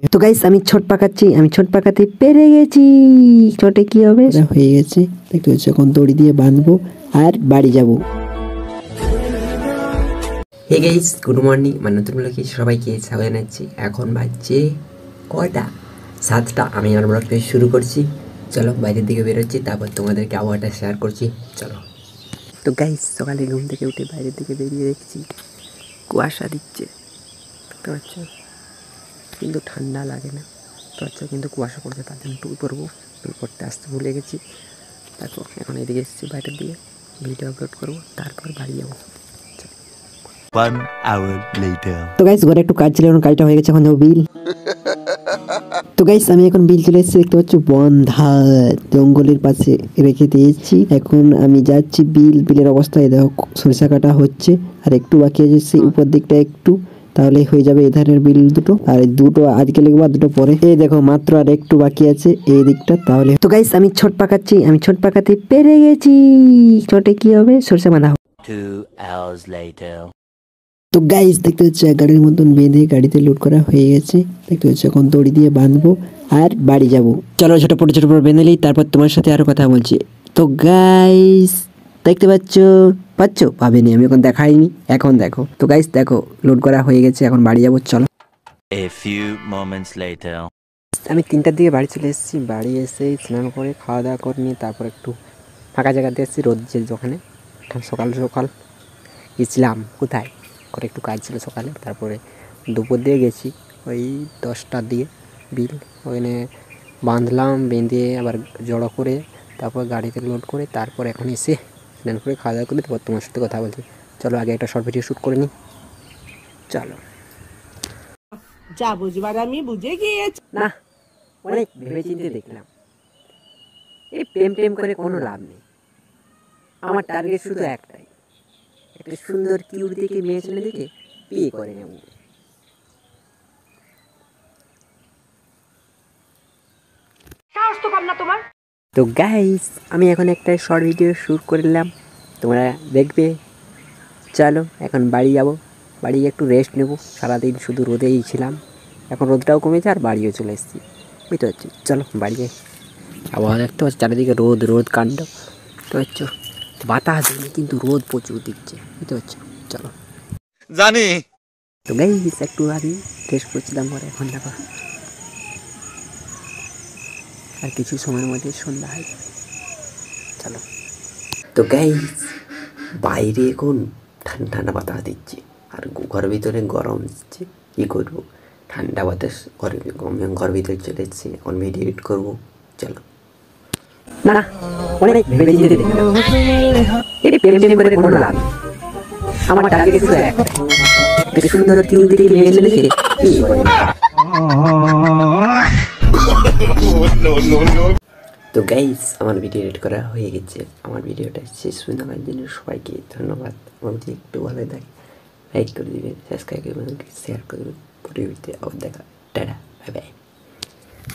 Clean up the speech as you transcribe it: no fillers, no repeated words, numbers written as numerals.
তো গাইস আমি ছোট পাকাচ্ছি, আমি ছোট পাকাতে পেরে গেছি। ছোটে কি হবে হয়ে গেছে, দেখতে পাচ্ছ। এখন দড়ি দিয়ে বাঁধবো আর বাড়ি যাব। Hey guys, good morning. মানে নতুন ব্লগে সবাইকে স্বাগত জানাচ্ছি। এখন বাজছে কয়টা? 7টা। আমি আমার ব্লগটা শুরু করছি। চলো বাইরের দিকে বেরোচ্ছি, তারপর তোমাদেরকে আবহাওয়াটা শেয়ার করছি। চলো। তো গাইস সকালে ঘুম থেকে উঠে বাইরের দিকে বেরিয়ে দেখছি কুয়াশা দিচ্ছে, দেখতে পাচ্ছ, কিন্তু ঠান্ডা লাগে না। তো কিন্তু কুয়াশা পড়ছে, তার জন্য টুপি পরবো। টুপি পরতে আসতে ভুলে গেছি। তারপর এখন এদিকে এসেছি বাইরের দিকে, ভিডিও আপলোড করবো, তারপর বাড়ি যাবো। তো গাইস ঘরে একটু কাজ ছিল, কাজটা হয়ে গেছে, এখন যাবো বিল। তো গাইস আমি এখন বিল চলে এসেছি, দেখতে পাচ্ছ বন্ধা জঙ্গলের পাশে রেখে দিয়েছি। এখন আমি যাচ্ছি বিল। বিলের অবস্থায় দেখো সরিষা কাটা হচ্ছে, আর একটু বাকি আছে সেই উপর দিকটা একটু, তাহলে হয়ে যাবে এধারের বিল দুটো। আর দুটো আজকে লিখবো, আর দুটো পরে। এই দেখো মাত্র আর একটু বাকি আছে এই দিকটা, তাহলে। তো গাইস আমি ছোট পাকাচ্ছি, আমি ছোট পাকাতে পেরে গেছি। ছোটে কি হবে, সরিষা বাঁধা হবে। 2 hours later. তো গাইস দেখতে পাচ্ছ গাড়ির মতন বেঁধে গাড়িতে লোড করা হয়ে গেছে, দেখতে পাচ্ছ। এখন দড়ি দিয়ে বাঁধবো আর বাড়ি যাব। চলো ছোট ছোট বেঁধে নিই, তারপর তোমার সাথে আরো কথা বলছি। তো গাইস দেখতে পাবেনি, আমি এখন দেখাইনি, এখন দেখো। তো গাইস দেখো লোড করা হয়ে গেছে, এখন বাড়ি যাবো। চলো। A few moments later. আমি 3টার দিকে বাড়ি চলে এসেছি। বাড়ি এসে স্নান করে খাওয়া দাওয়া করে নিয়ে তারপর একটু ফাঁকা জায়গাতে এসেছি, রোদ যে ওখানে। সকাল সকাল গেছিলাম কোথায়, করে একটু কাজ ছিল সকালে। তারপরে দুপুর দিয়ে গেছি ওই 10টার দিকে বিল, ওখানে বাঁধলাম। বেঁধে আবার জড়ো করে তারপর গাড়িতে লোড করে তারপর এখন এসে স্নান করে খাওয়া দাওয়া করে তারপর তোমার সাথে কথা বলছি। চলো আগে একটা শর্ট ভিডিও শ্যুট করে নিই। চলো। যা বুঝবার আমি বুঝে গিয়েছি। না, অনেক ভেবে চিন্তে দেখলাম, এই প্রেম করে কোনো লাভ নেই। আমার টার্গেট শুধু একটাই, একটা সুন্দর কিউট দেখে মেয়ে ছেলে দেখে বিয়ে করে নেব। সাহস তো কম না তোমার। তো গাইস আমি এখন একটা শর্ট ভিডিও শ্যুট করলাম, তোমরা দেখবে। চলো এখন বাড়ি যাব। বাড়ি একটু রেস্ট নেব, সারাদিন শুধু রোদেই ছিলাম। এখন রোদটাও কমেছে আর বাড়িও চলে এসেছি, বুঝতে পারছি। চলো বাড়ি যাই। আবহাওয়া দেখতে পাচ্ছি চারিদিকে রোদ কাণ্ড, বুঝতে পারছো। বাতাস নেই কিন্তু রোদ প্রচুর দিচ্ছে, বুঝতে পারছো। চলো জানি। তো গাইস একটু আগে রেস্ট করছিলাম, পরে এখন দেখো আর কিছু সময়ের মধ্যে সন্ধ্যা হয়। চলো। তো গাইস বাইরে এখন ঠান্ডা ঠান্ডা বাতাস দিচ্ছে, আর ঘরের ভিতরে গরম দিচ্ছে। কী করবো, ঠান্ডা বাতাস ঘর ভিতরে চলে এসেছি। এখন ভিডিও এডিট করবো। চলো। না, অনেক ভেবে চিন্তে দেখলাম, এটি প্রেম করে কোনো লাভ নেই। আমার টার্গেট শুধু একটাই, একটা সুন্দর কিউট দেখে মেয়ে ছেলে দেখে বিয়ে করে নেব। তো গাইস আমার ভিডিও এডিট করা হয়ে গেছে। আমার ভিডিওটা শেষ পর্যন্ত আমার জন্য সবাইকে ধন্যবাদ। আমার যদি একটু ভালো থাকে লাইক করে দেবেন, সাবস্ক্রাইব করবেন, শেয়ার করে দেবেন। পরে আবার দেখা। Tata, bye bye.